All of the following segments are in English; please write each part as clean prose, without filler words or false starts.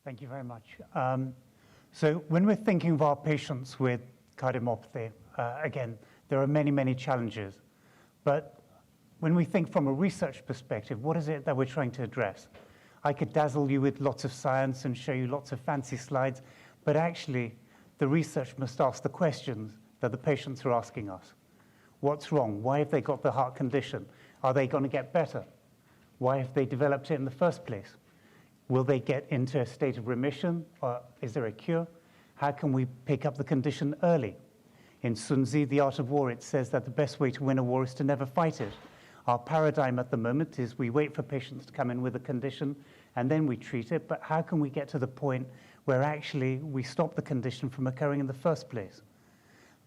Thank you very much. So when we're thinking of our patients with cardiomyopathy, again, there are many, many challenges. But when we think from a research perspective, what is it that we're trying to address? I could dazzle you with lots of science and show you lots of fancy slides, but actually, the research must ask the questions that the patients are asking us. What's wrong? Why have they got the heart condition? Are they going to get better? Why have they developed it in the first place? Will they get into a state of remission, or is there a cure? How can we pick up the condition early? In Sun Tzu, The Art of War, it says that the best way to win a war is to never fight it. Our paradigm at the moment is we wait for patients to come in with a condition and then we treat it, but how can we get to the point where actually we stop the condition from occurring in the first place?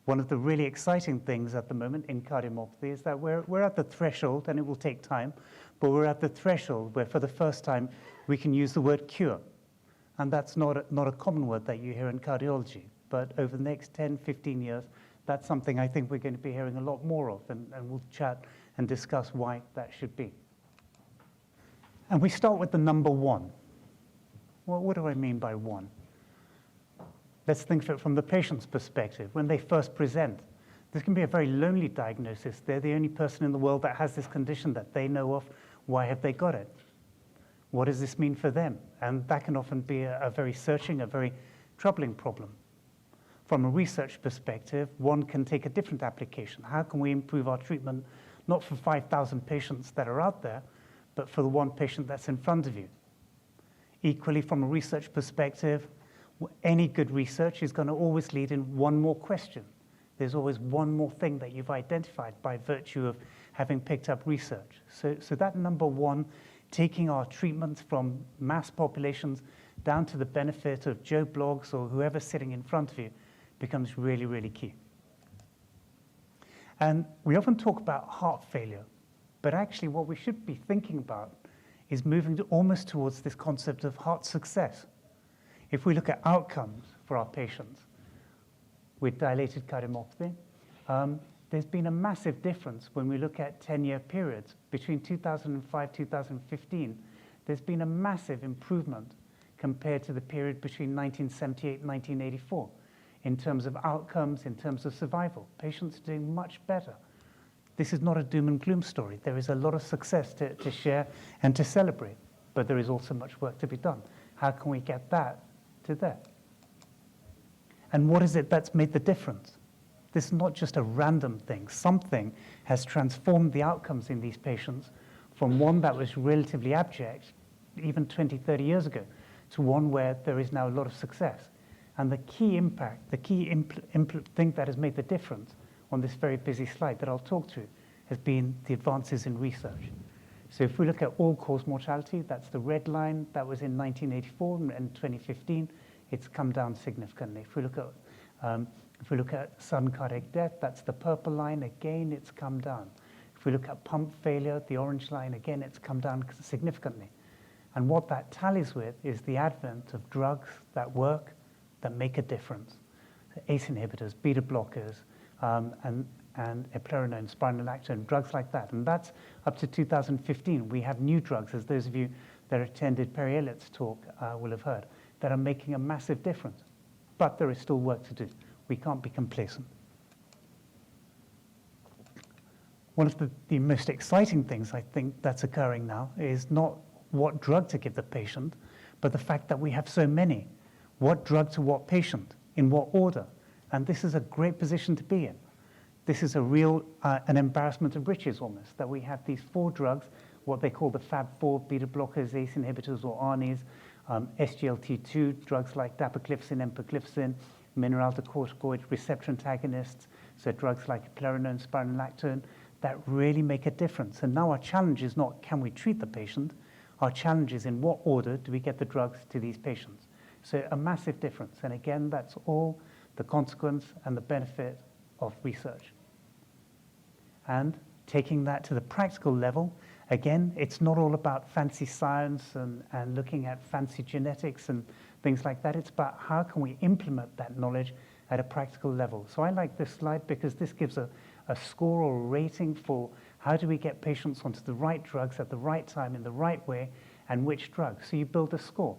One of the really exciting things at the moment in cardiomyopathy is that we're at the threshold, and it will take time, but we're at the threshold where for the first time we can use the word cure. And that's not a common word that you hear in cardiology. But over the next 10, 15 years, that's something I think we're going to be hearing a lot more of, and we'll chat and discuss why that should be. And we start with the number one. Well, what do I mean by one? Let's think of it from the patient's perspective. When they first present, this can be a very lonely diagnosis. They're the only person in the world that has this condition that they know of. Why have they got it? What does this mean for them? And that can often be a very searching, a very troubling problem. From a research perspective, one can take a different application. How can we improve our treatment, not for 5,000 patients that are out there, but for the one patient that's in front of you? Equally, from a research perspective, any good research is going to always lead in one more question. There's always one more thing that you've identified by virtue of having picked up research. So that number one, taking our treatments from mass populations down to the benefit of Joe Blogs or whoever's sitting in front of you becomes really, really key. And we often talk about heart failure, but actually what we should be thinking about is moving almost towards this concept of heart success. If we look at outcomes for our patients with dilated cardiomyopathy, there's been a massive difference when we look at 10-year periods. Between 2005 and 2015, there's been a massive improvement compared to the period between 1978 and 1984 in terms of outcomes, in terms of survival. Patients are doing much better. This is not a doom and gloom story. There is a lot of success to share and to celebrate, but there is also much work to be done. How can we get that to there? And what is it that's made the difference? This is not just a random thing. Something has transformed the outcomes in these patients from one that was relatively abject, even 20, 30 years ago, to one where there is now a lot of success. And the key impact, the key thing that has made the difference on this very busy slide that I'll talk to has been the advances in research. So if we look at all-cause mortality, that's the red line. That was in 1984 and 2015. It's come down significantly. If we look at sudden cardiac death, that's the purple line. Again, it's come down. If we look at pump failure, the orange line, again, it's come down significantly. And what that tallies with is the advent of drugs that work, that make a difference. ACE inhibitors, beta blockers, and eplerenone, spironolactone, drugs like that. And that's up to 2015. We have new drugs, as those of you that attended Perry Elliott's talk will have heard, that are making a massive difference. But there is still work to do. We can't be complacent. One of the most exciting things I think that's occurring now is not what drug to give the patient, but the fact that we have so many. What drug to what patient, in what order. And this is a great position to be in. This is a real, an embarrassment of riches almost, that we have these 4 drugs, what they call the Fab Four, beta blockers, ACE inhibitors or ARNIs, SGLT2, drugs like dapagliflozin, empagliflozin, mineralocorticoid receptor antagonists, so drugs like eplerenone, spironolactone, that really make a difference. And now our challenge is not can we treat the patient, our challenge is in what order do we get the drugs to these patients. So a massive difference. And again, that's all the consequence and the benefit of research. And taking that to the practical level, again, it's not all about fancy science and looking at fancy genetics and things like that. It's about how can we implement that knowledge at a practical level. So I like this slide because this gives a score or a rating for how do we get patients onto the right drugs at the right time in the right way and which drugs. So you build a score.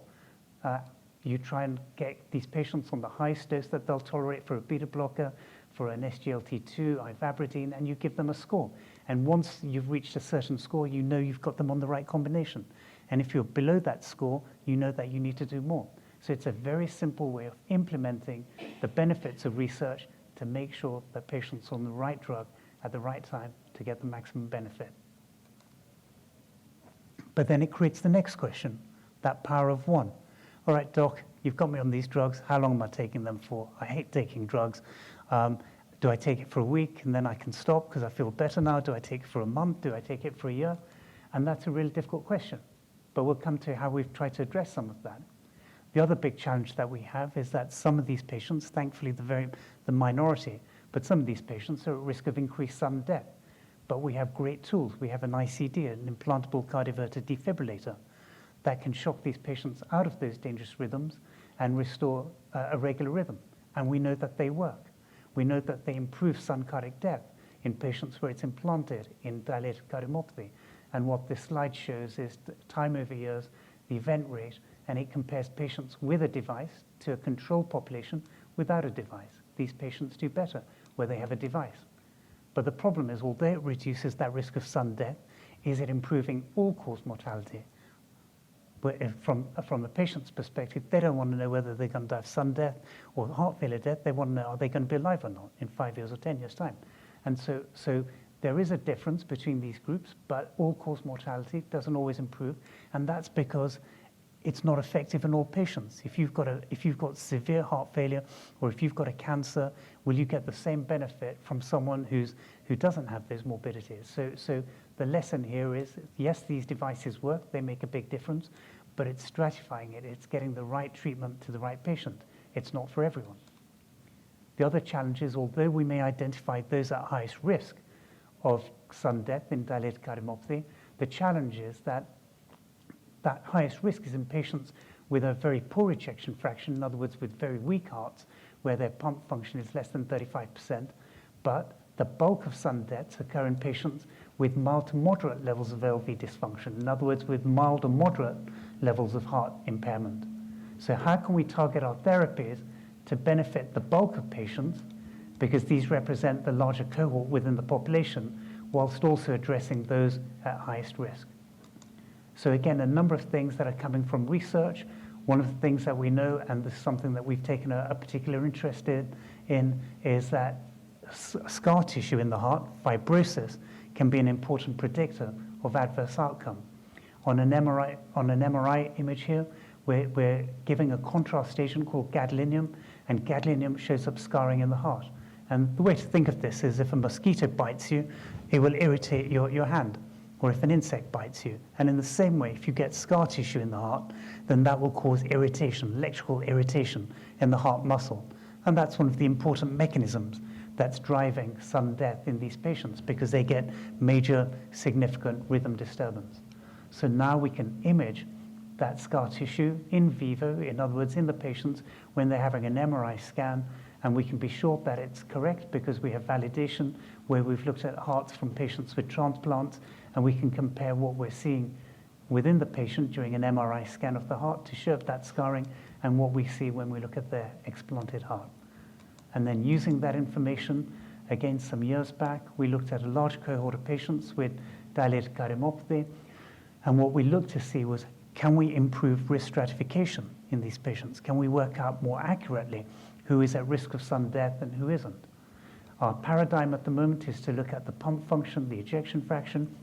You try and get these patients on the highest dose that they'll tolerate for a beta blocker, for an SGLT2, ivabradine, and you give them a score. And once you've reached a certain score, you know you've got them on the right combination. And if you're below that score, you know that you need to do more. So it's a very simple way of implementing the benefits of research to make sure that patients are on the right drug at the right time to get the maximum benefit. But then it creates the next question, that power of one. All right, doc, you've got me on these drugs. How long am I taking them for? I hate taking drugs. Do I take it for a week and then I can stop because I feel better now? Do I take it for a month? Do I take it for a year? And that's a really difficult question. But we'll come to how we've tried to address some of that. The other big challenge that we have is that some of these patients, thankfully the minority, but some of these patients are at risk of increased sudden death. But we have great tools. We have an ICD, an implantable cardioverter defibrillator, that can shock these patients out of those dangerous rhythms and restore a regular rhythm. And we know that they work. We know that they improve sudden cardiac death in patients where it's implanted in dilated cardiomyopathy. And what this slide shows is the time over years, the event rate, and it compares patients with a device to a control population without a device. These patients do better where they have a device. But the problem is, although it reduces that risk of sudden death, is it improving all-cause mortality? But from a patient's perspective, they don't want to know whether they're going to die of sudden death or heart failure death. They want to know, are they going to be alive or not in 5 years or 10 years' time? And so there is a difference between these groups, but all-cause mortality doesn't always improve, and that's because it's not effective in all patients. If you've got severe heart failure or if you've got a cancer, will you get the same benefit from someone who doesn't have those morbidities? So the lesson here is, yes, these devices work, they make a big difference, but it's stratifying it. It's getting the right treatment to the right patient. It's not for everyone. The other challenge is, although we may identify those at highest risk of sudden death in dilated cardiomyopathy, the challenge is that highest risk is in patients with a very poor ejection fraction, in other words, with very weak hearts, where their pump function is less than 35%, but the bulk of sudden deaths occur in patients with mild to moderate levels of LV dysfunction, in other words, with mild or moderate levels of heart impairment. So how can we target our therapies to benefit the bulk of patients, because these represent the larger cohort within the population, whilst also addressing those at highest risk? So again, a number of things that are coming from research. One of the things that we know, and this is something that we've taken a particular interest in, is that scar tissue in the heart, fibrosis, can be an important predictor of adverse outcome. On an MRI image here, we're giving a contrast agent called gadolinium, and gadolinium shows up scarring in the heart. And the way to think of this is, if a mosquito bites you, it will irritate your hand, or if an insect bites you. And in the same way, if you get scar tissue in the heart, then that will cause irritation, electrical irritation in the heart muscle. And that's one of the important mechanisms that's driving sudden death in these patients, because they get major significant rhythm disturbance. So now we can image that scar tissue in vivo, in other words, in the patients when they're having an MRI scan, and we can be sure that it's correct because we have validation where we've looked at hearts from patients with transplants, and we can compare what we're seeing within the patient during an MRI scan of the heart to show up that scarring and what we see when we look at their explanted heart. And then using that information, again, some years back, we looked at a large cohort of patients with dilated cardiomyopathy, and what we looked to see was, can we improve risk stratification in these patients? Can we work out more accurately who is at risk of sudden death and who isn't? Our paradigm at the moment is to look at the pump function, the ejection fraction,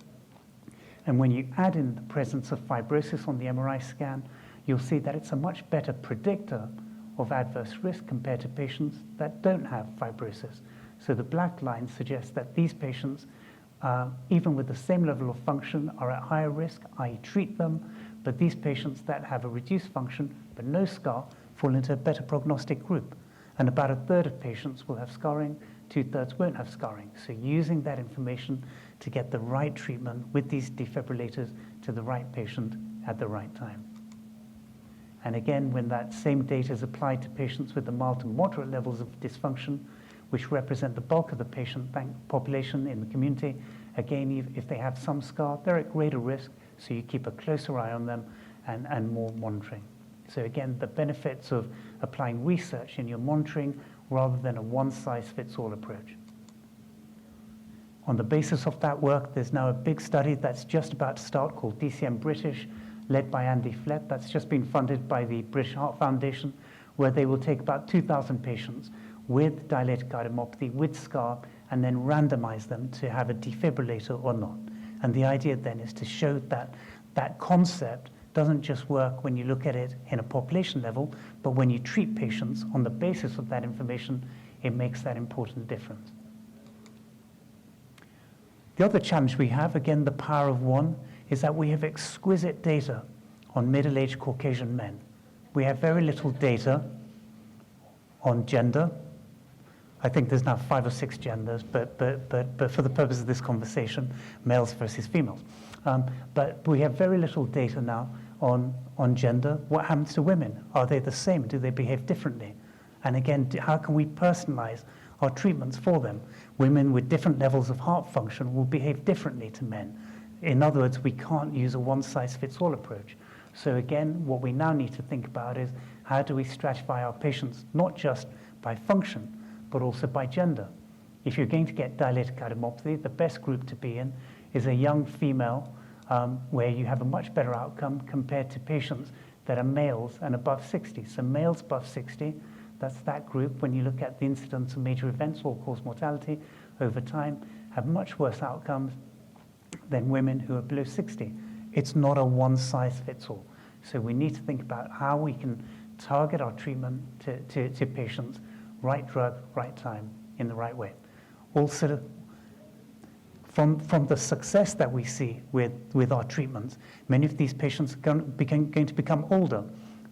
and when you add in the presence of fibrosis on the MRI scan, you'll see that it's a much better predictor of adverse risk compared to patients that don't have fibrosis. So the black line suggests that these patients, even with the same level of function, are at higher risk, i.e. treat them, but these patients that have a reduced function but no scar fall into a better prognostic group. And about a third of patients will have scarring, 2/3 won't have scarring. So using that information to get the right treatment with these defibrillators to the right patient at the right time. And again, when that same data is applied to patients with the mild to moderate levels of dysfunction, which represent the bulk of the patient population in the community, again, if they have some scar, they're at greater risk, so you keep a closer eye on them and more monitoring. So again, the benefits of applying research in your monitoring rather than a one-size-fits-all approach. On the basis of that work, there's now a big study that's just about to start called DCM British, led by Andy Flett. That's just been funded by the British Heart Foundation, where they will take about 2,000 patients with dilated cardiomyopathy, with SCAR, and then randomize them to have a defibrillator or not. And the idea then is to show that that concept doesn't just work when you look at it in a population level, but when you treat patients on the basis of that information, it makes that important difference. The other challenge we have, again, the power of one, is that we have exquisite data on middle-aged Caucasian men. We have very little data on gender. I think there's now 5 or 6 genders, but for the purpose of this conversation, males versus females. But we have very little data now on gender. What happens to women? Are they the same? Do they behave differently? And again, how can we personalize our treatments for them? Women with different levels of heart function will behave differently to men. In other words, we can't use a one-size-fits-all approach. So again, what we now need to think about is how do we stratify our patients, not just by function, but also by gender. If you're going to get dilated cardiomyopathy, the best group to be in is a young female where you have a much better outcome compared to patients that are males and above 60. So males above 60, that's that group. When you look at the incidence of major events, all-cause mortality over time, have much worse outcomes than women who are below 60. It's not a one-size-fits-all. So we need to think about how we can target our treatment to patients, right drug, right time, in the right way. Also, from the success that we see with our treatments, many of these patients are going to become older.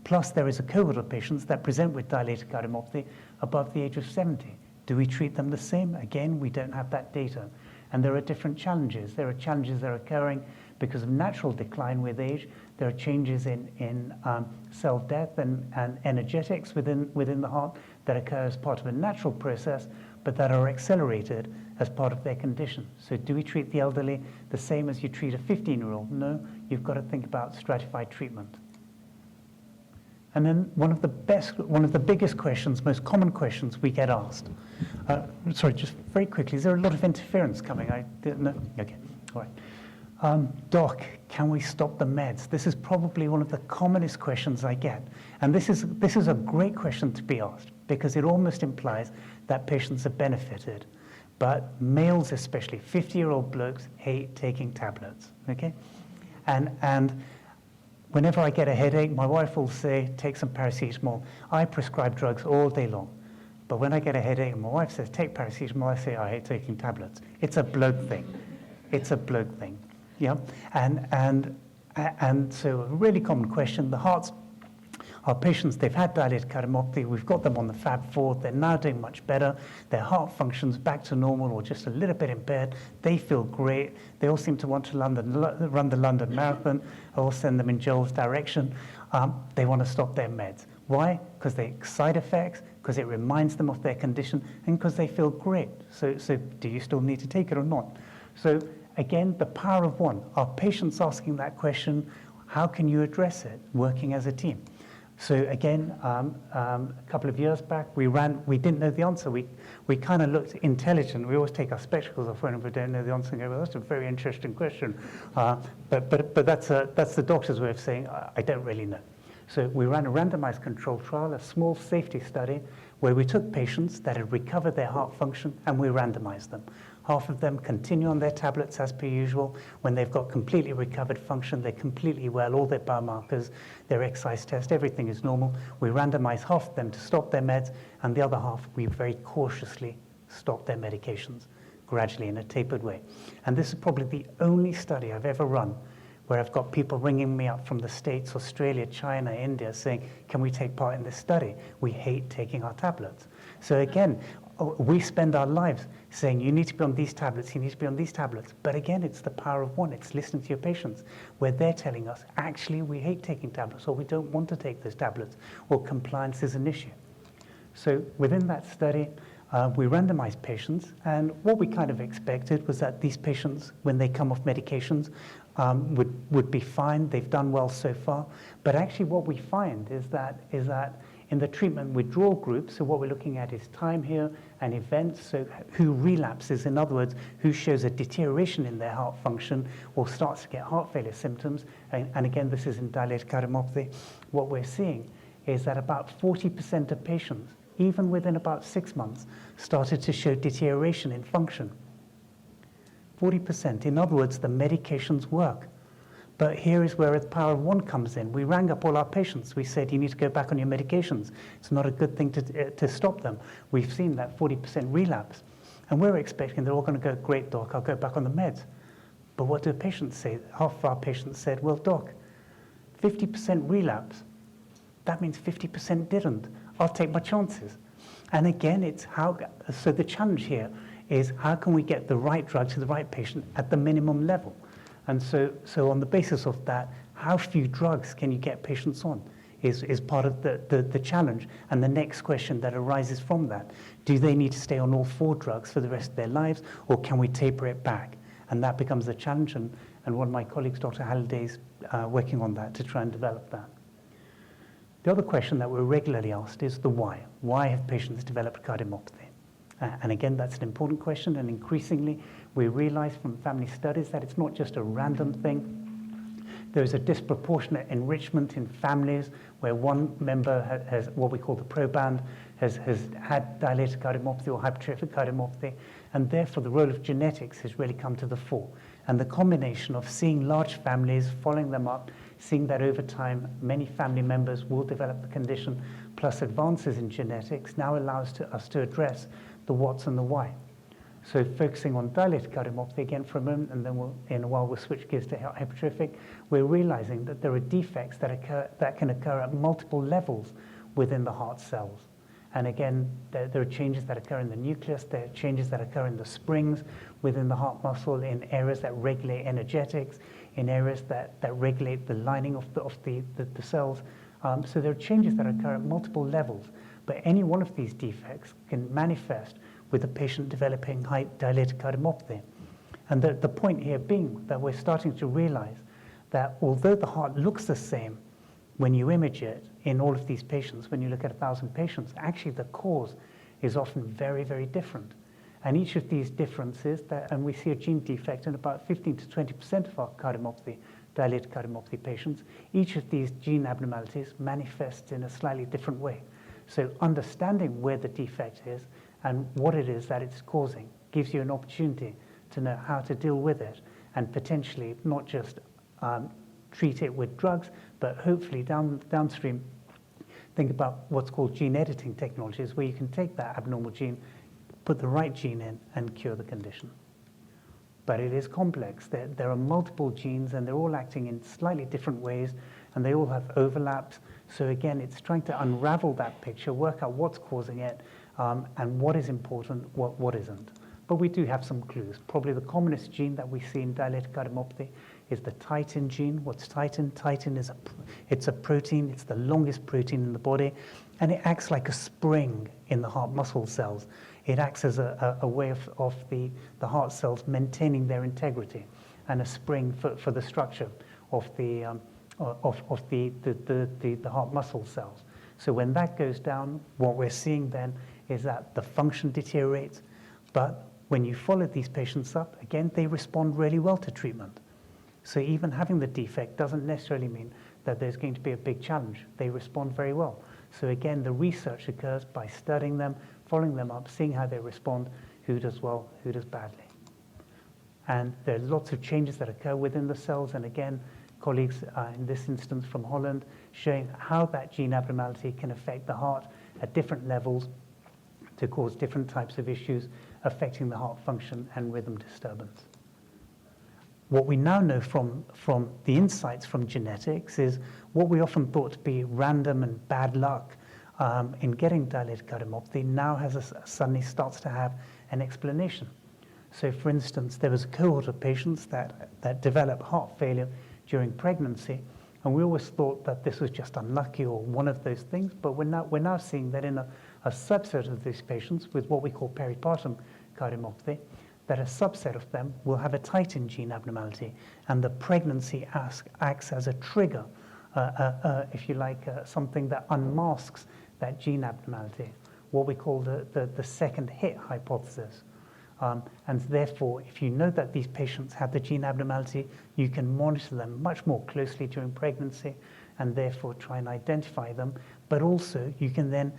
Plus, there is a cohort of patients that present with dilated cardiomyopathy above the age of 70. Do we treat them the same? Again, we don't have that data. And there are different challenges. There are challenges that are occurring because of natural decline with age. There are changes in cell death and energetics within the heart that occur as part of a natural process, but that are accelerated as part of their condition. So do we treat the elderly the same as you treat a 15-year-old? No, you've got to think about stratified treatment. And then one of the biggest questions, most common questions we get asked. Sorry, just very quickly, is there a lot of interference coming? No? Okay, all right. Doc, can we stop the meds? This is probably one of the commonest questions I get. And this is a great question to be asked because it almost implies that patients have benefited. But males especially, 50-year-old blokes, hate taking tablets, okay? And whenever I get a headache, my wife will say, take some paracetamol. I prescribe drugs all day long. But when I get a headache and my wife says, take paracetamol, I say, I hate taking tablets. It's a bloke thing. It's a bloke thing. Yeah, and so a really common question, our patients, they've had dilated cardiomyopathy, we've got them on the Fab Four, they're now doing much better, their heart function's back to normal or just a little bit impaired, they feel great, they all seem to want to run the London Marathon, I will send them in Joel's direction, they want to stop their meds. Why? Because they have side effects, because it reminds them of their condition, and because they feel great. So do you still need to take it or not? So again, the power of one. Our patients asking that question, how can you address it, working as a team? So again, a couple of years back, we didn't know the answer. We kind of looked intelligent. We always take our spectacles off whenever we don't know the answer and go, well, that's a very interesting question. But that's the doctor's way of saying, I don't really know. So we ran a randomized controlled trial, a small safety study, where we took patients that had recovered their heart function and we randomized them. Half of them continue on their tablets as per usual. When they've got completely recovered function, they're completely well, all their biomarkers, their exercise test, everything is normal. We randomize half of them to stop their meds, and the other half, we very cautiously stop their medications, gradually in a tapered way. And this is probably the only study I've ever run where I've got people ringing me up from the States, Australia, China, India, saying, can we take part in this study? We hate taking our tablets. So again, we spend our lives saying, you need to be on these tablets, you need to be on these tablets. But again, it's the power of one. It's listening to your patients, where they're telling us, actually, we hate taking tablets, or we don't want to take those tablets, or compliance is an issue. So within that study, we randomized patients, and what we kind of expected was that these patients, when they come off medications, would be fine. They've done well so far. But actually what we find is that in the treatment withdrawal group, so what we're looking at is time here and events, so who relapses, in other words, who shows a deterioration in their heart function or starts to get heart failure symptoms, and again, this is in dilated cardiomyopathy, what we're seeing is that about 40% of patients, even within about 6 months, started to show deterioration in function. 40%, in other words, the medications work. But here is where the power of one comes in. We rang up all our patients. We said, you need to go back on your medications. It's not a good thing to stop them. We've seen that 40% relapse. And we're expecting they're all going to go, great, doc, I'll go back on the meds. But what do patients say? Half of our patients said, well, doc, 50% relapse. That means 50% didn't. I'll take my chances. And again, it's how, so the challenge here is how can we get the right drug to the right patient at the minimum level? And so on the basis of that, how few drugs can you get patients on is part of the challenge. And the next question that arises from that, do they need to stay on all 4 drugs for the rest of their lives, or can we taper it back? And that becomes a challenge, and one of my colleagues, Dr. Halliday, is working on that to try and develop that. The other question that we're regularly asked is the why. Why have patients developed cardiomyopathy? And again, that's an important question, and increasingly we realize from family studies that it's not just a random thing. There's a disproportionate enrichment in families where one member has what we call the proband, has had dilated cardiomyopathy or hypertrophic cardiomyopathy, and therefore the role of genetics has really come to the fore. And the combination of seeing large families, following them up, seeing that over time many family members will develop the condition, plus advances in genetics, now allows us to address the what's and the why. So focusing on dilated cardiomyopathy again for a moment, and then in a while we'll switch gears to hypertrophic, we're realizing that there are defects that can occur at multiple levels within the heart cells. And again, there are changes that occur in the nucleus, there are changes that occur in the springs within the heart muscle, in areas that regulate energetics, in areas that regulate the lining of the cells. So there are changes that occur at multiple levels. But any one of these defects can manifest with a patient developing dilated cardiomyopathy. And the point here being that we're starting to realize that although the heart looks the same when you image it in all of these patients, when you look at 1,000 patients, actually the cause is often very, very different. And each of these differences, and we see a gene defect in about 15 to 20% of our cardiomyopathy, dilated cardiomyopathy patients, each of these gene abnormalities manifests in a slightly different way. So understanding where the defect is and what it is that it's causing gives you an opportunity to know how to deal with it and potentially not just treat it with drugs, but hopefully downstream think about what's called gene editing technologies, where you can take that abnormal gene, put the right gene in, and cure the condition. But it is complex. There are multiple genes, and they're all acting in slightly different ways, and they all have overlaps. So again, it's trying to unravel that picture, work out what's causing it, and what is important, what isn't. But we do have some clues. Probably the commonest gene that we see in dilated cardiomyopathy is the titin gene. What's titin? Titin is it's a protein. It's the longest protein in the body, and it acts like a spring in the heart muscle cells. It acts as a way of the heart cells maintaining their integrity, and a spring for the structure of the heart muscle cells. So when that goes down, what we're seeing then is that the function deteriorates. But when you follow these patients up, again, they respond really well to treatment. So even having the defect doesn't necessarily mean that there's going to be a big challenge. They respond very well. So again, the research occurs by studying them, following them up, seeing how they respond, who does well, who does badly. And there are lots of changes that occur within the cells, and again, colleagues in this instance from Holland showing how that gene abnormality can affect the heart at different levels to cause different types of issues affecting the heart function and rhythm disturbance. What we now know from the insights from genetics is what we often thought to be random and bad luck in getting dilated cardiomyopathy now suddenly starts to have an explanation. So for instance, there was a cohort of patients that developed heart failure during pregnancy, and we always thought that this was just unlucky or one of those things, but we're now seeing that in a subset of these patients with what we call peripartum cardiomyopathy, that a subset of them will have a titin gene abnormality, and the pregnancy acts as a trigger, if you like, something that unmasks that gene abnormality, what we call the second hit hypothesis. And therefore, if you know that these patients have the gene abnormality, you can monitor them much more closely during pregnancy and therefore try and identify them. But also, you can then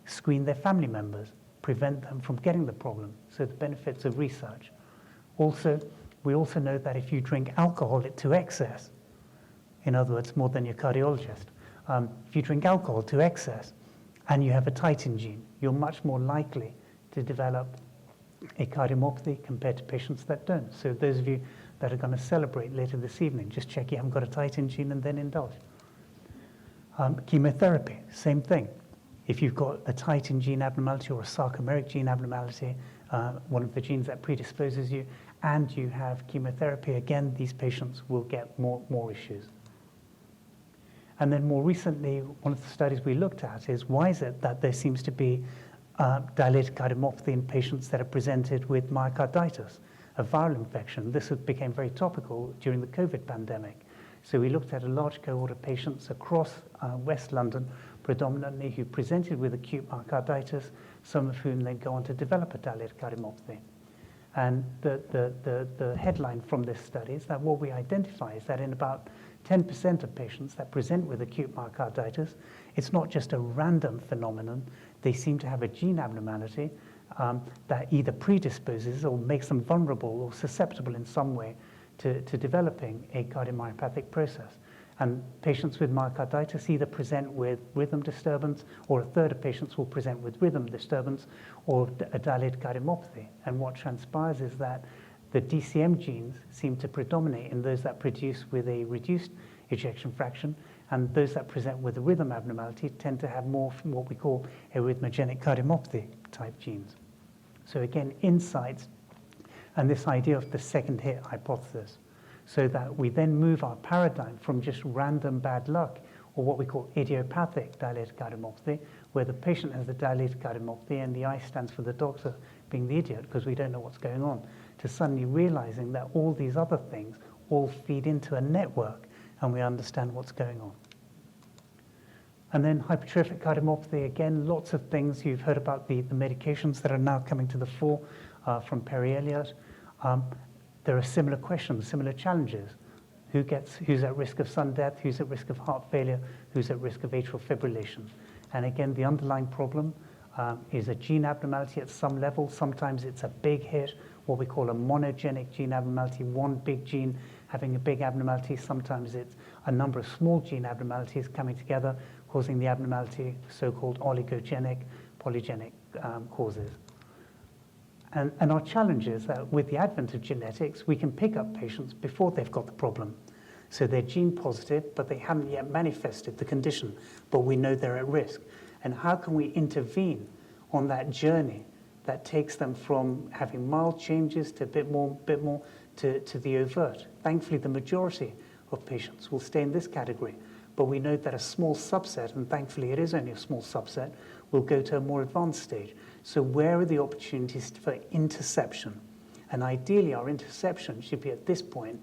screen their family members, prevent them from getting the problem. So the benefits of research. Also, we also know that if you drink alcohol to excess, in other words, more than your cardiologist, if you drink alcohol to excess and you have a titin gene, you're much more likely to develop a cardiomyopathy compared to patients that don't. So those of you that are going to celebrate later this evening, just check you haven't got a titin gene and then indulge. Chemotherapy, same thing. If you've got a titin gene abnormality or a sarcomeric gene abnormality, one of the genes that predisposes you, and you have chemotherapy, again, these patients will get more issues. And then more recently, one of the studies we looked at is why is it that there seems to be dilated cardiomyopathy in patients that are presented with myocarditis, a viral infection. This became very topical during the COVID pandemic. So we looked at a large cohort of patients across West London, predominantly who presented with acute myocarditis, some of whom then go on to develop a dilated cardiomyopathy. And the headline from this study is that what we identify is that in about 10% of patients that present with acute myocarditis, it's not just a random phenomenon. They seem to have a gene abnormality that either predisposes or makes them vulnerable or susceptible in some way to developing a cardiomyopathic process. And patients with myocarditis either present with rhythm disturbance, or a third of patients will present with rhythm disturbance or a dilated cardiomyopathy. And what transpires is that the DCM genes seem to predominate in those that produce with a reduced ejection fraction, and those that present with a rhythm abnormality tend to have more from what we call arrhythmogenic cardiomyopathy type genes. So again, insights and this idea of the second hit hypothesis, so that we then move our paradigm from just random bad luck, or what we call idiopathic dilated cardiomyopathy, where the patient has the dilated cardiomyopathy and the I stands for the doctor being the idiot because we don't know what's going on, to suddenly realizing that all these other things all feed into a network and we understand what's going on. And then hypertrophic cardiomyopathy, again, lots of things. You've heard about the medications that are now coming to the fore from Perry Elliott. There are similar questions, similar challenges. Who's at risk of sudden death? Who's at risk of heart failure? Who's at risk of atrial fibrillation? And again, the underlying problem is a gene abnormality at some level. Sometimes it's a big hit, what we call a monogenic gene abnormality, one big gene having a big abnormality. Sometimes it's a number of small gene abnormalities coming together, causing the abnormality, so-called oligogenic, polygenic causes. And our challenge is that with the advent of genetics, we can pick up patients before they've got the problem. So they're gene positive, but they haven't yet manifested the condition, but we know they're at risk. And how can we intervene on that journey that takes them from having mild changes to a bit more to the overt? Thankfully, the majority of patients will stay in this category, but we know that a small subset, and thankfully it is only a small subset, will go to a more advanced stage. So where are the opportunities for interception? And ideally, our interception should be at this point,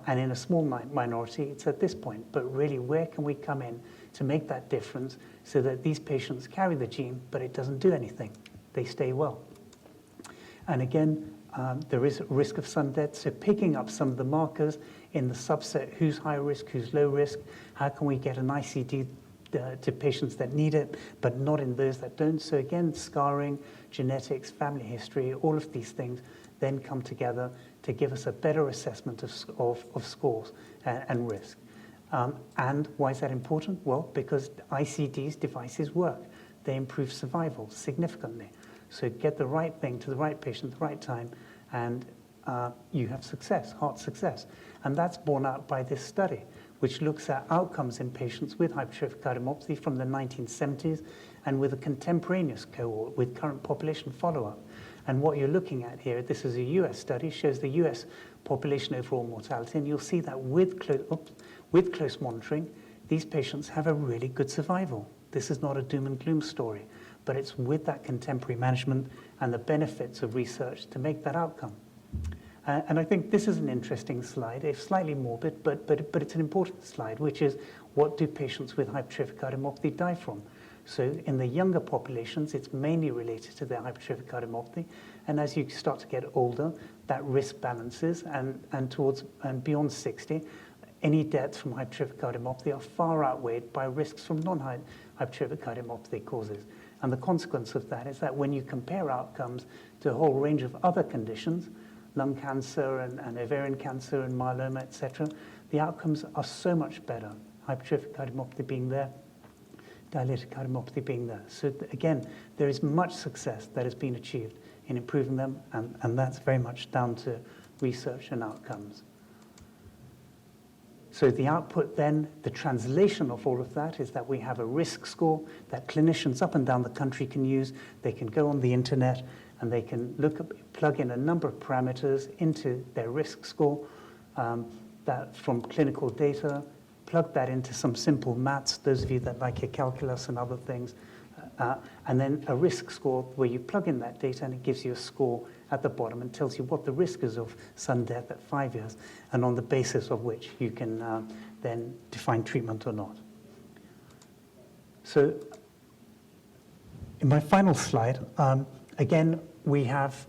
and in a small minority, it's at this point. But really, where can we come in to make that difference so that these patients carry the gene, but it doesn't do anything? They stay well. And again, there is a risk of sudden death. So picking up some of the markers in the subset, who's high risk, who's low risk, how can we get an ICD to patients that need it, but not in those that don't. So again, scarring, genetics, family history, all of these things then come together to give us a better assessment of scores and risk. And why is that important? Well, because ICD's devices work. They improve survival significantly. So get the right thing to the right patient at the right time, and you have success, heart success. And that's borne out by this study, which looks at outcomes in patients with hypertrophic cardiomyopathy from the 1970s and with a contemporaneous cohort with current population follow-up. And what you're looking at here, this is a US study, shows the US population overall mortality, and you'll see that with close monitoring, these patients have a really good survival. This is not a doom and gloom story, but it's with that contemporary management and the benefits of research to make that outcome. And I think this is an interesting slide. It's slightly morbid, but it's an important slide, which is what do patients with hypertrophic cardiomyopathy die from? So in the younger populations, it's mainly related to their hypertrophic cardiomyopathy. And as you start to get older, that risk balances, and beyond 60, any deaths from hypertrophic cardiomyopathy are far outweighed by risks from non-hypertrophic cardiomyopathy causes. And the consequence of that is that when you compare outcomes to a whole range of other conditions, lung cancer and ovarian cancer and myeloma, etc., the outcomes are so much better. Hypertrophic cardiomyopathy being there, dilated cardiomyopathy being there. So again, there is much success that has been achieved in improving them, and that's very much down to research and outcomes. So the output then, the translation of all of that is that we have a risk score that clinicians up and down the country can use. They can go on the internet and they can plug in a number of parameters into their risk score that from clinical data, plug that into some simple maths, those of you that like your calculus and other things, and then a risk score where you plug in that data and it gives you a score at the bottom and tells you what the risk is of sudden death at 5 years, and on the basis of which you can then define treatment or not. So in my final slide, again, we have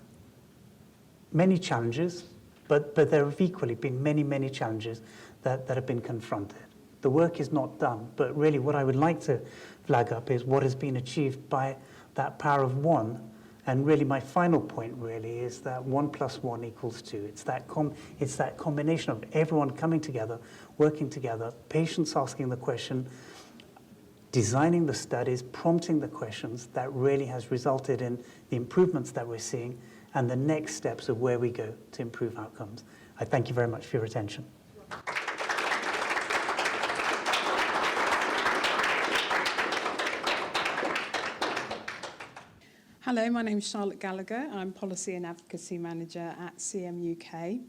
many challenges, but there have equally been many, many challenges that have been confronted. The work is not done, but really what I would like to flag up is what has been achieved by that power of one. And really my final point really is that 1 + 1 = 2. It's that combination of everyone coming together, working together, patients asking the question, designing the studies, prompting the questions that really has resulted in the improvements that we're seeing and the next steps of where we go to improve outcomes. I thank you very much for your attention. Hello, my name is Charlotte Gallagher. I'm Policy and Advocacy Manager at CM UK.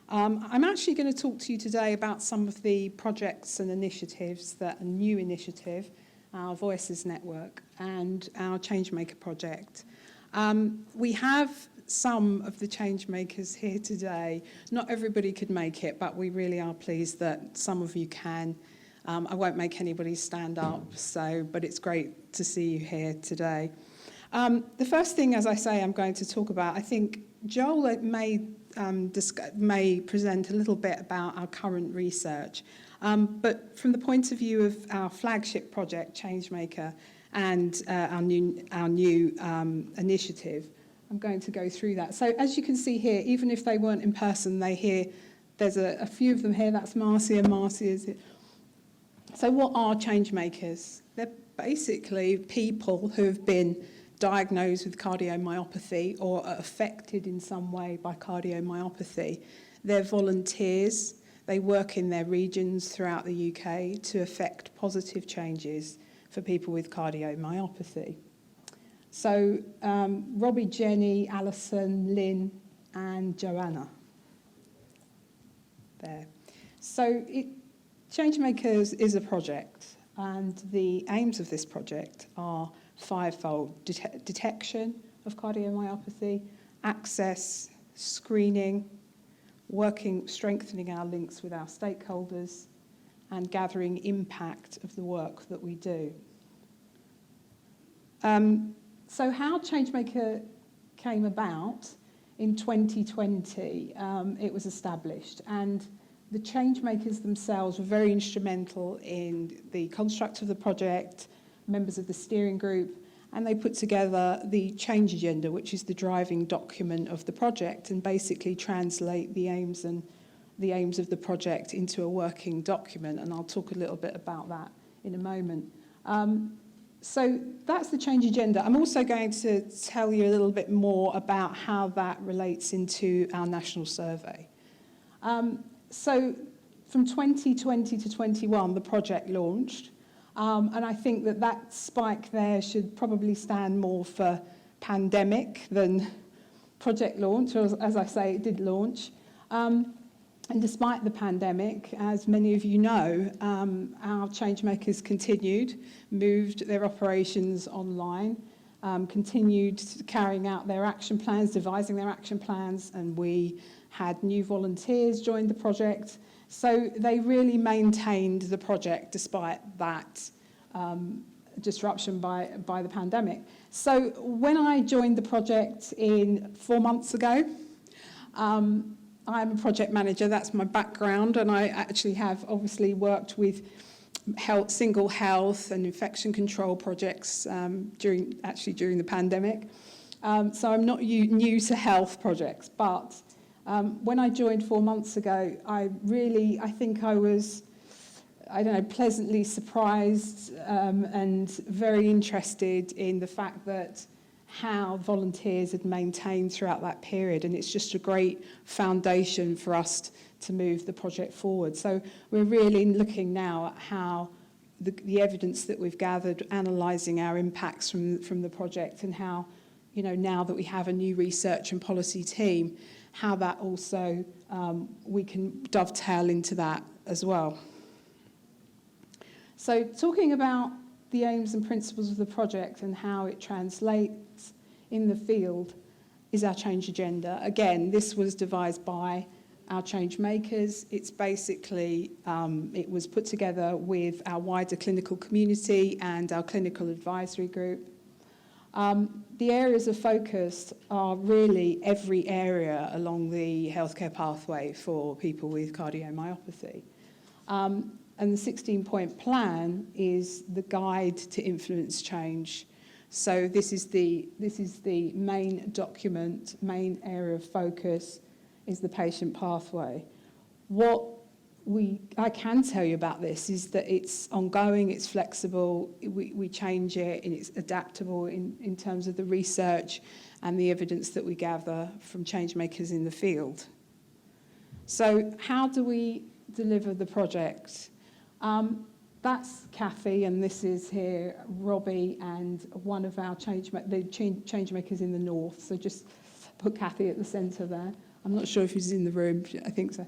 I'm actually going to talk to you today about some of the projects and initiatives that a new initiative, our Voices Network and our Changemaker project. We have some of the changemakers here today. Not everybody could make it, but we really are pleased that some of you can. I won't make anybody stand up, but it's great to see you here today. The first thing, as I say, I'm going to talk about, I think Joel may present a little bit about our current research, but from the point of view of our flagship project, Changemaker, and our new initiative, I'm going to go through that. So as you can see here, even if they weren't in person, there's a few of them here. That's Marcia. Marcia is it. So what are changemakers? They're basically people who have been diagnosed with cardiomyopathy or are affected in some way by cardiomyopathy. They're volunteers. They work in their regions throughout the UK to effect positive changes for people with cardiomyopathy. So Robbie, Jenny, Alison, Lynn and Joanna. There. So Changemakers is a project, and the aims of this project are fivefold: detection of cardiomyopathy, access, screening, strengthening our links with our stakeholders, and gathering impact of the work that we do. So how Changemaker came about in 2020, it was established, and the Changemakers themselves were very instrumental in the construct of the project, members of the steering group, and they put together the change agenda, which is the driving document of the project, and basically translate the aims of the project into a working document, and I'll talk a little bit about that in a moment. So that's the change agenda. I'm also going to tell you a little bit more about how that relates into our national survey. So from 2020 to 21, the project launched. And I think that spike there should probably stand more for pandemic than project launch, or as I say, it did launch. And despite the pandemic, as many of you know, our Changemakers moved their operations online. continued carrying out their action plans, devising their action plans, and we had new volunteers join the project. So they really maintained the project despite that disruption by the pandemic. So when I joined the project 4 months ago, I'm a project manager, that's my background, and I actually have obviously worked with single health and infection control projects during the pandemic. So I'm not new to health projects, but when I joined 4 months ago, I think I was, pleasantly surprised and very interested in the fact that how volunteers had maintained throughout that period, and it's just a great foundation for us to move the project forward. So we're really looking now at how the evidence that we've gathered, analysing our impacts from the project, and how, now that we have a new research and policy team, how that also we can dovetail into that as well. So talking about the aims and principles of the project and how it translates in the field is our change agenda. Again, this was devised by our change makers. It's basically, it was put together with our wider clinical community and our clinical advisory group. The areas of focus are really every area along the healthcare pathway for people with cardiomyopathy. And the 16-point plan is the guide to influence change. So this is the main document, main area of focus is the patient pathway. What I can tell you about this is that it's ongoing, it's flexible, we change it, and it's adaptable in terms of the research and the evidence that we gather from change makers in the field. So how do we deliver the project? That's Kathy, and this is here Robbie and one of our change makers in the north. So just put Kathy at the centre there. I'm not sure if he's in the room. I think so.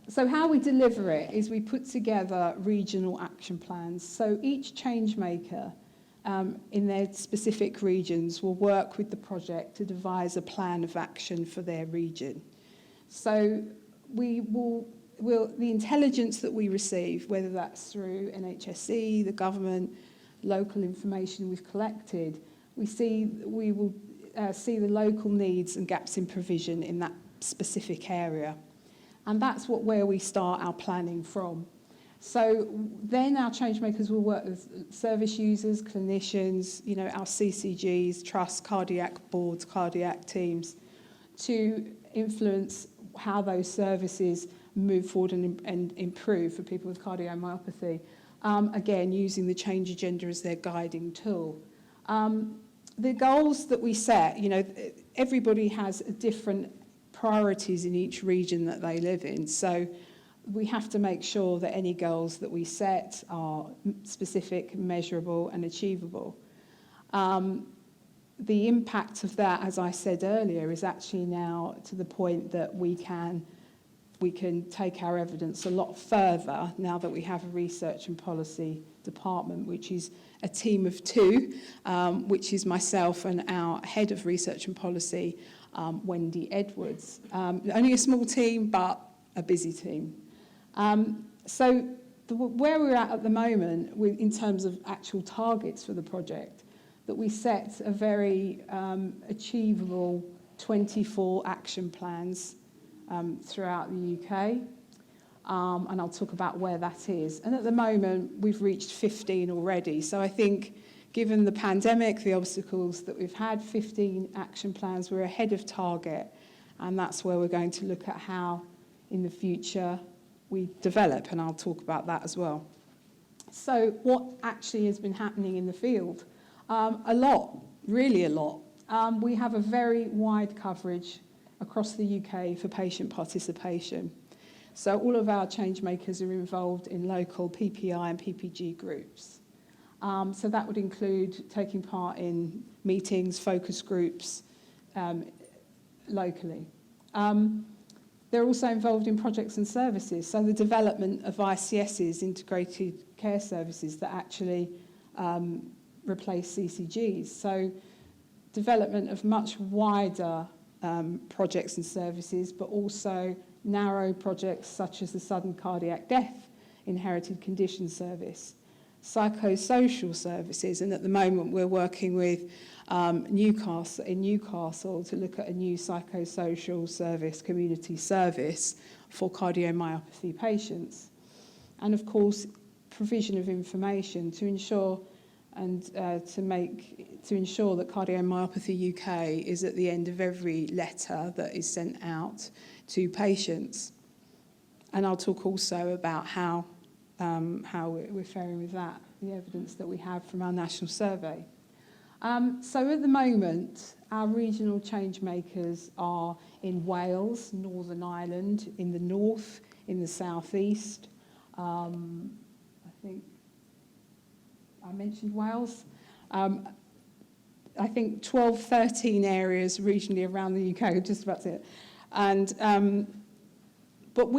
So how we deliver it is we put together regional action plans. So each change maker in their specific regions will work with the project to devise a plan of action for their region. So the intelligence that we receive, whether that's through NHSE, the government, local information we've collected, we will see the local needs and gaps in provision in that specific area. And that's where we start our planning from. So then our change makers will work with service users, clinicians, our CCGs, trusts, cardiac boards, cardiac teams, to influence how those services move forward and improve for people with cardiomyopathy. Again, using the change agenda as their guiding tool. The goals that we set, everybody has different priorities in each region that they live in. So we have to make sure that any goals that we set are specific, measurable, and achievable. The impact of that, as I said earlier, is actually now to the point that we can take our evidence a lot further now that we have a research and policy department, which is a team of two, which is myself and our head of research and policy, Wendy Edwards. Only a small team, but a busy team. Where we're at the moment in terms of actual targets for the project, that we set a very achievable 24 action plans throughout the UK, and I'll talk about where that is. And at the moment, we've reached 15 already. So I think, given the pandemic, the obstacles that we've had, 15 action plans, we're ahead of target, and that's where we're going to look at how, in the future, we develop, and I'll talk about that as well. So what actually has been happening in the field? A lot, really a lot. We have a very wide coverage across the UK for patient participation. So all of our change makers are involved in local PPI and PPG groups. So that would include taking part in meetings, focus groups locally. They're also involved in projects and services, so the development of ICSs, integrated care services, that actually replace CCGs. So development of much wider projects and services, but also narrow projects such as the Sudden Cardiac Death Inherited Condition Service, psychosocial services, and at the moment we're working with Newcastle to look at a new psychosocial service, community service for cardiomyopathy patients. And of course, provision of information to ensure to ensure that Cardiomyopathy UK is at the end of every letter that is sent out to patients. And I'll talk also about how we're faring with that, the evidence that we have from our national survey. So at the moment, our regional change makers are in Wales, Northern Ireland, in the north, in the southeast. I think I mentioned Wales. I think 12, 13 areas regionally around the UK, just about it. And but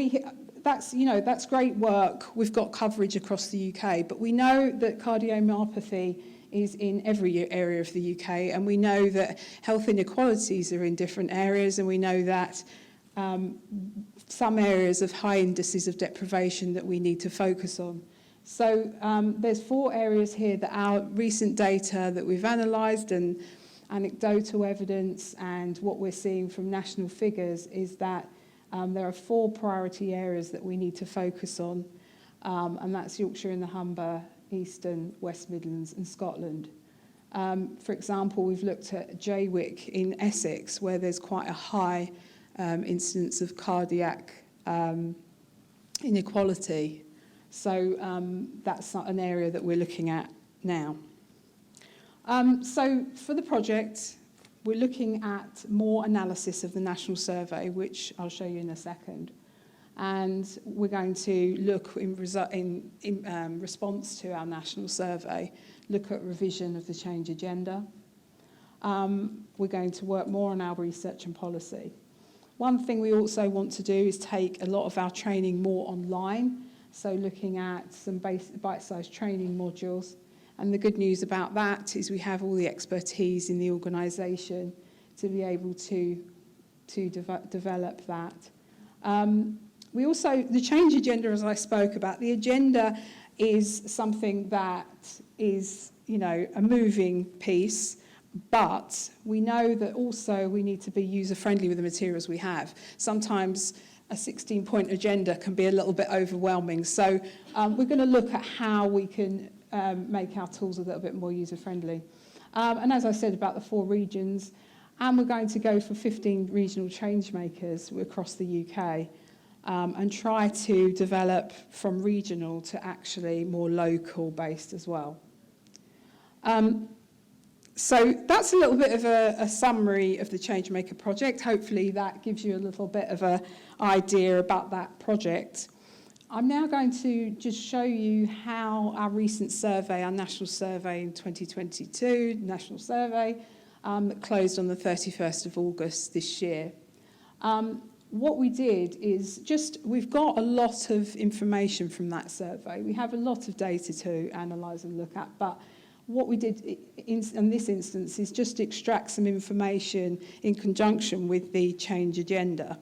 that's great work. We've got coverage across the UK, but we know that cardiomyopathy is in every area of the UK, and we know that health inequalities are in different areas, and we know that some areas of high indices of deprivation that we need to focus on. So there's 4 areas here that our recent data that we've analysed and anecdotal evidence and what we're seeing from national figures is that there are 4 priority areas that we need to focus on, and that's Yorkshire and the Humber, Eastern, West Midlands and Scotland. For example, we've looked at Jaywick in Essex, where there's quite a high incidence of cardiac inequality. So that's an area that we're looking at now. So for the project, we're looking at more analysis of the national survey, which I'll show you in a second. And we're going to look in response to our national survey, look at revision of the change agenda. We're going to work more on our research and policy. One thing we also want to do is take a lot of our training more online, so looking at some bite-sized training modules. And the good news about that is we have all the expertise in the organisation to be able to develop that. We also, the change agenda, as I spoke about, the agenda is something that is, a moving piece, but we know that also we need to be user-friendly with the materials we have. Sometimes a 16-point agenda can be a little bit overwhelming. So we're going to look at how we can make our tools a little bit more user-friendly. And as I said about the 4 regions, and we're going to go for 15 regional change makers across the UK and try to develop from regional to actually more local based as well. So that's a little bit of a summary of the Changemaker project. Hopefully that gives you a little bit of an idea about that project. I'm now going to just show you how our recent survey, our national survey in 2022, national survey, that closed on the 31st of August this year. What we did is we've got a lot of information from that survey. We have a lot of data to analyse and look at, but what we did in this instance is just extract some information in conjunction with the change agenda.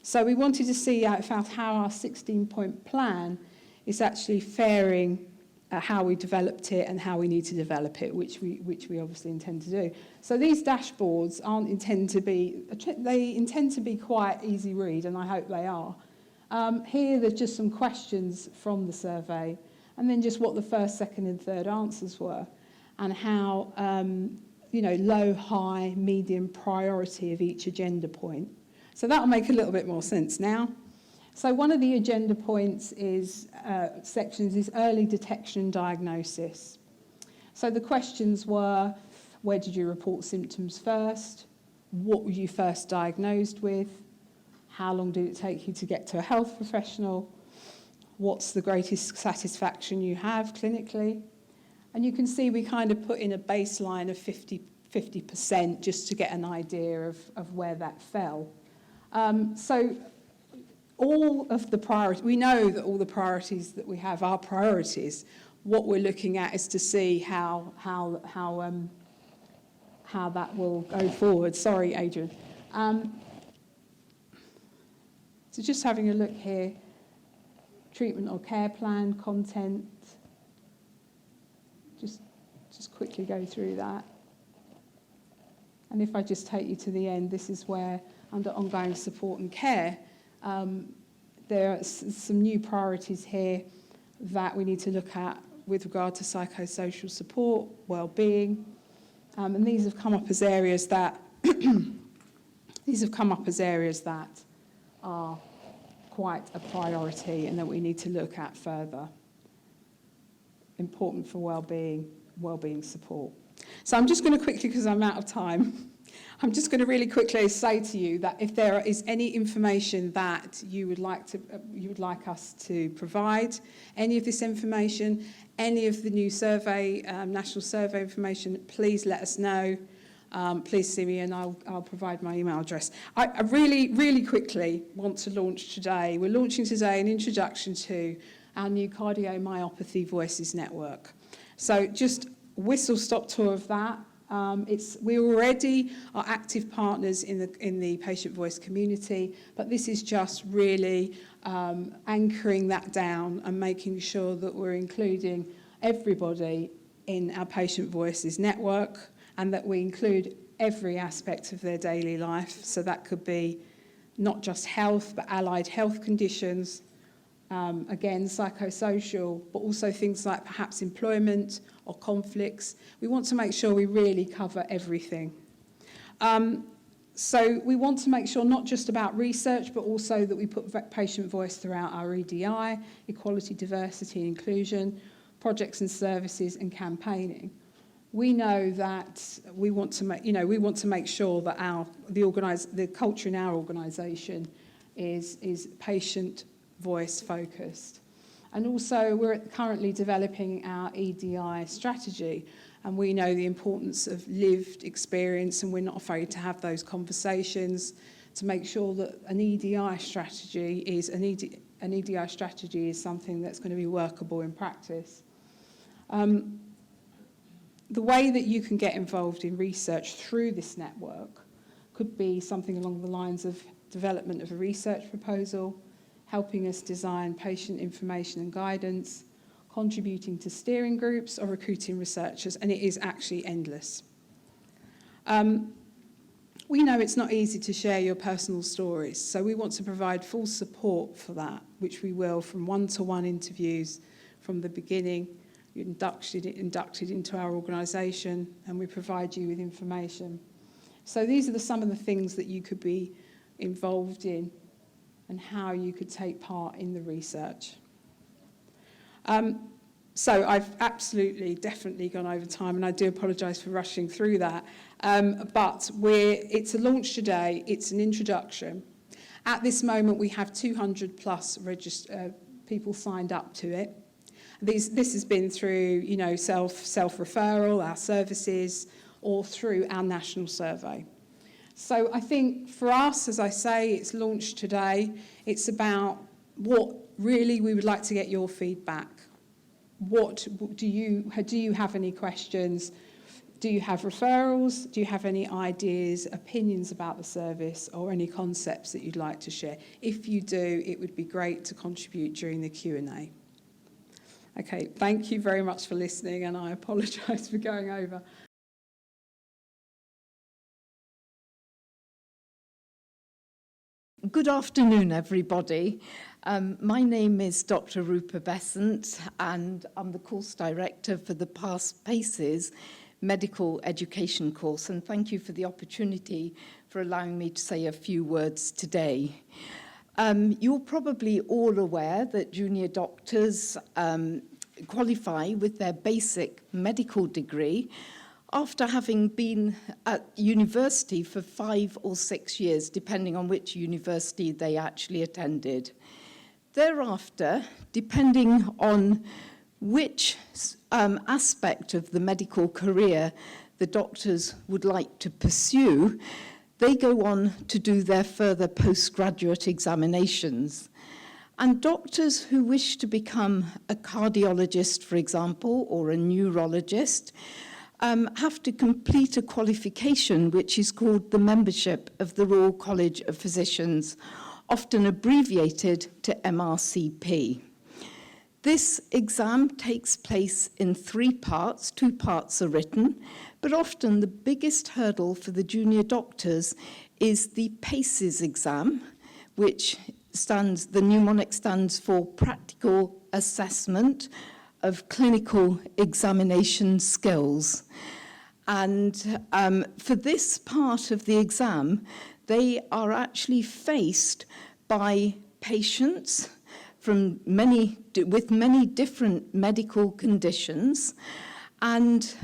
So we wanted to see how our 16-point plan is actually faring how we developed it and how we need to develop it, which we obviously intend to do. So these dashboards they intend to be quite easy read, and I hope they are. Here there's just some questions from the survey, and then just what the first, second and third answers were, and how low, high, medium priority of each agenda point. So that'll make a little bit more sense now. So one of the agenda points sections is early detection and diagnosis. So the questions were, where did you report symptoms first? What were you first diagnosed with? How long did it take you to get to a health professional? What's the greatest satisfaction you have clinically? And you can see we kind of put in a baseline of 50% just to get an idea of where that fell. So all of the priorities, we know that all the priorities that we have are priorities, what we're looking at is to see how that will go forward. Sorry, Adrian. So just having a look here, treatment or care plan, content, just quickly go through that. And if I just take you to the end, this is where, under ongoing support and care, there are some new priorities here that we need to look at with regard to psychosocial support, well-being, and these have come up as areas that are quite a priority and that we need to look at further. Important for well-being support. So I'm just going to quickly, because I'm out of time, I'm just going to really quickly say to you that if there is any information that you would like us to provide, any of this information, any of the new survey, national survey information, please let us know. Please see me and I'll provide my email address. I really, really quickly want to launch today. We're launching today an introduction to our new Cardiomyopathy Voices Network. So just whistle-stop tour of that. We already are active partners in the patient voice community, but this is just really anchoring that down and making sure that we're including everybody in our patient voices network and that we include every aspect of their daily life. So that could be not just health, but allied health conditions, again, psychosocial, but also things like perhaps employment or conflicts. We want to make sure we really cover everything. So we want to make sure not just about research, but also that we put patient voice throughout our EDI, equality, diversity, and inclusion, projects and services, and campaigning. We know that we want to make sure that the culture in our organisation is patient voice focused. And also we're currently developing our EDI strategy, and we know the importance of lived experience, and we're not afraid to have those conversations to make sure that an EDI strategy is something that's going to be workable in practice. The way that you can get involved in research through this network could be something along the lines of development of a research proposal, helping us design patient information and guidance, contributing to steering groups, or recruiting researchers, and it is actually endless. We know it's not easy to share your personal stories, so we want to provide full support for that, which we will from one-to-one interviews from the beginning. You're inducted into our organisation, and we provide you with information. So these are some of the things that you could be involved in and how you could take part in the research. So I've absolutely, definitely gone over time, and I do apologise for rushing through that. But it's a launch today. It's an introduction. At this moment, we have 200 plus people signed up to it. This has been through, self-referral, our services, or through our national survey. So I think for us, as I say, it's launched today. It's about what really we would like to get your feedback. What do you have any questions? Do you have referrals? Do you have any ideas, opinions about the service, or any concepts that you'd like to share? If you do, it would be great to contribute during the Q&A. Okay, thank you very much for listening, and I apologise for going over. Good afternoon, everybody. My name is Dr. Rupa Bessant, and I'm the course director for the PassPACES medical education course, and thank you for the opportunity for allowing me to say a few words today. You're probably all aware that junior doctors qualify with their basic medical degree after having been at university for 5 or 6 years, depending on which university they actually attended. Thereafter, depending on which aspect of the medical career the doctors would like to pursue, they go on to do their further postgraduate examinations. And doctors who wish to become a cardiologist, for example, or a neurologist, have to complete a qualification which is called the membership of the Royal College of Physicians, often abbreviated to MRCP. This exam takes place in 3 parts. 2 parts are written, but often the biggest hurdle for the junior doctors is the PaSES exam, which the mnemonic stands for Practical Assessment of Clinical Examination Skills. And for this part of the exam, they are actually faced by patients with many different medical conditions, and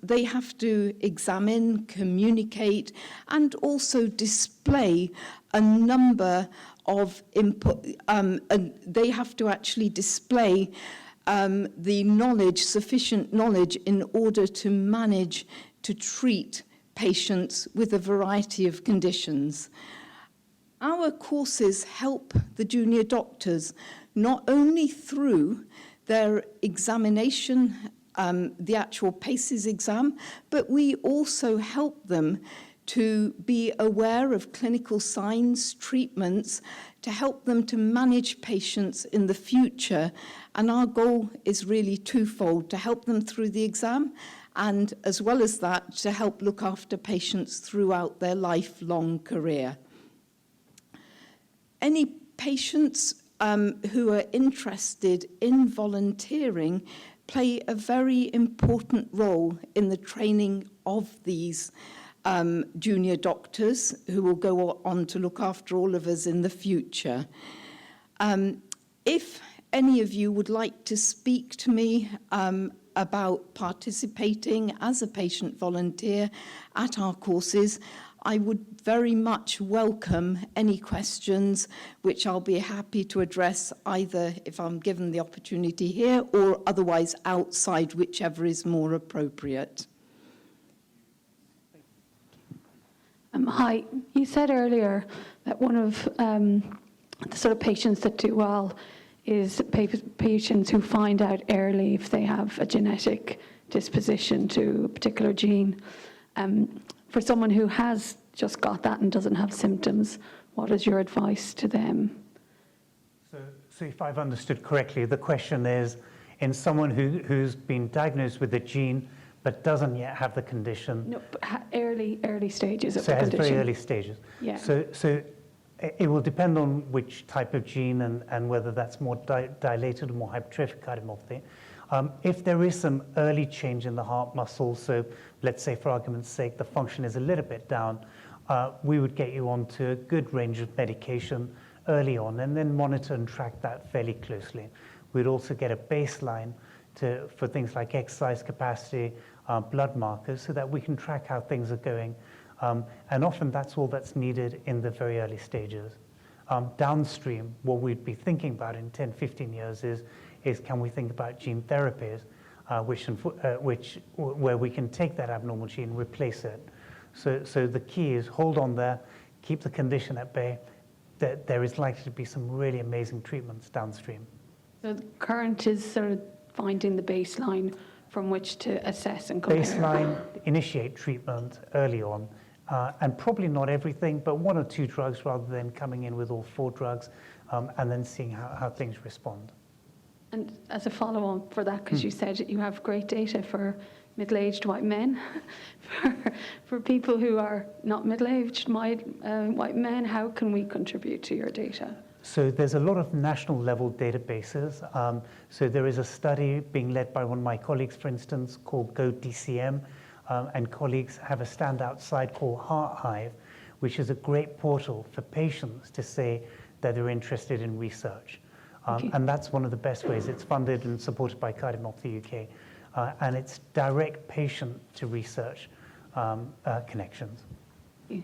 they have to examine, communicate, and also display a number of input. They have to actually display the knowledge, sufficient knowledge, in order to manage to treat patients with a variety of conditions. Our courses help the junior doctors not only through their examination, the actual PaSES exam, but we also help them to be aware of clinical signs, treatments, to help them to manage patients in the future. And our goal is really twofold: to help them through the exam, and as well as that, to help look after patients throughout their lifelong career. Any patients who are interested in volunteering play a very important role in the training of these junior doctors who will go on to look after all of us in the future. If any of you would like to speak to me about participating as a patient volunteer at our courses, I would very much welcome any questions, which I'll be happy to address either if I'm given the opportunity here or otherwise outside, whichever is more appropriate. Hi, you said earlier that one of the sort of patients that do well is patients who find out early if they have a genetic disposition to a particular gene. For someone who has just got that and doesn't have symptoms, what is your advice to them? So if I've understood correctly, the question is, in someone who's been diagnosed with a gene but doesn't yet have the condition. No, early stages of the condition. So it has very early stages. Yeah. So it will depend on which type of gene and whether that's more dilated or more hypertrophic cardiomyopathy. If there is some early change in the heart muscle, so let's say for argument's sake the function is a little bit down, we would get you onto a good range of medication early on and then monitor and track that fairly closely. We'd also get a baseline for things like exercise capacity, blood markers, so that we can track how things are going. And often that's all that's needed in the very early stages. Downstream, what we'd be thinking about in 10, 15 years is can we think about gene therapies, where we can take that abnormal gene and replace it. So the key is hold on there, keep the condition at bay. There is likely to be some really amazing treatments downstream. So the current is sort of finding the baseline from which to assess and compare. Baseline, initiate treatment early on, and probably not everything, but 1 or 2 drugs rather than coming in with all 4 drugs, and then seeing how things respond. And as a follow-on for that, because you said you have great data for middle-aged white men, for people who are not middle-aged white men, how can we contribute to your data? So there's a lot of national level databases. So there is a study being led by one of my colleagues, for instance, called GoDCM, and colleagues have a standout site called HeartHive, which is a great portal for patients to say that they're interested in research. And that's one of the best ways. It's funded and supported by Cardiomyopathy UK, and it's direct patient to research connections. Yeah.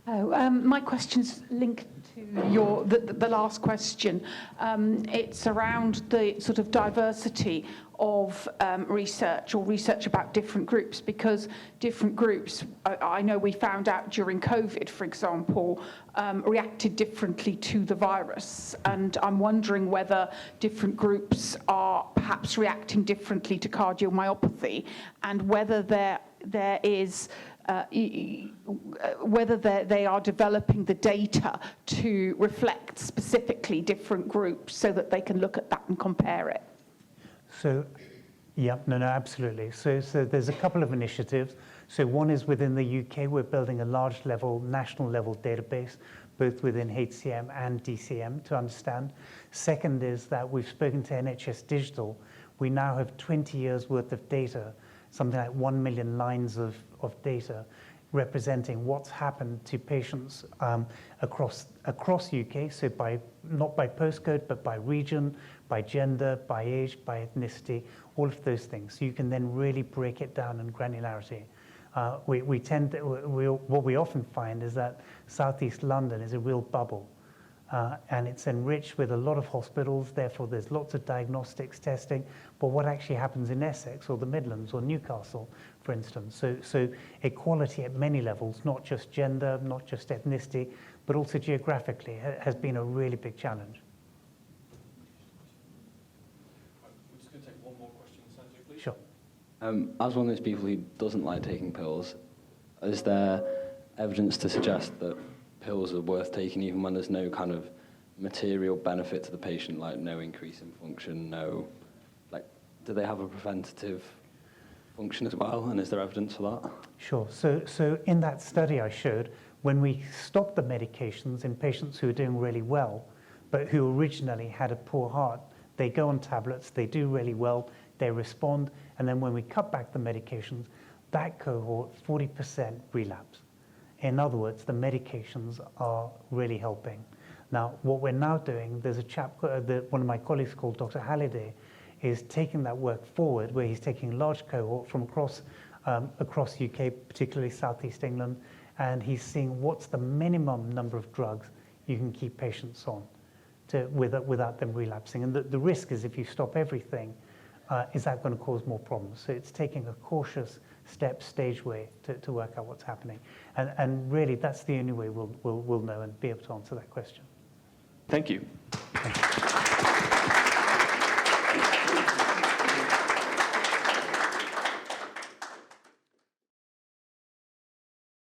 My question's linked to the last question. It's around the sort of diversity of research or research about different groups, because different groups, I know we found out during COVID, for example, reacted differently to the virus. And I'm wondering whether different groups are perhaps reacting differently to cardiomyopathy, and whether there is whether they are developing the data to reflect specifically different groups so that they can look at that and compare it. So, yeah, no, absolutely. So there's a couple of initiatives. So one is within the UK, we're building a large level, national level database, both within HCM and DCM to understand. Second is that we've spoken to NHS Digital. We now have 20 years worth of data, something like 1 million lines of data representing what's happened to patients across UK, so not by postcode, but by region, by gender, by age, by ethnicity, all of those things. So you can then really break it down in granularity. What we often find is that Southeast London is a real bubble. And it's enriched with a lot of hospitals, therefore there's lots of diagnostics testing, but what actually happens in Essex or the Midlands or Newcastle, for instance. So equality at many levels, not just gender, not just ethnicity, but also geographically, has been a really big challenge. We're just going to take one more question, Sanjay, please. Sure. As one of those people who doesn't like taking pills, is there evidence to suggest that pills are worth taking even when there's no kind of material benefit to the patient, like no increase in function, do they have a preventative function as well, and is there evidence for that? Sure. So in that study I showed, when we stopped the medications in patients who were doing really well, but who originally had a poor heart, they go on tablets, they do really well, they respond, and then when we cut back the medications, that cohort, 40% relapse. In other words, the medications are really helping. Now, what we're now doing, there's a chap, one of my colleagues called Dr. Halliday, is taking that work forward, where he's taking a large cohort from across UK, particularly Southeast England, and he's seeing what's the minimum number of drugs you can keep patients on without them relapsing. And the risk is if you stop everything, is that going to cause more problems? So it's taking a cautious stage way to work out what's happening. And really, that's the only way we'll know and be able to answer that question. Thank you. Thank you.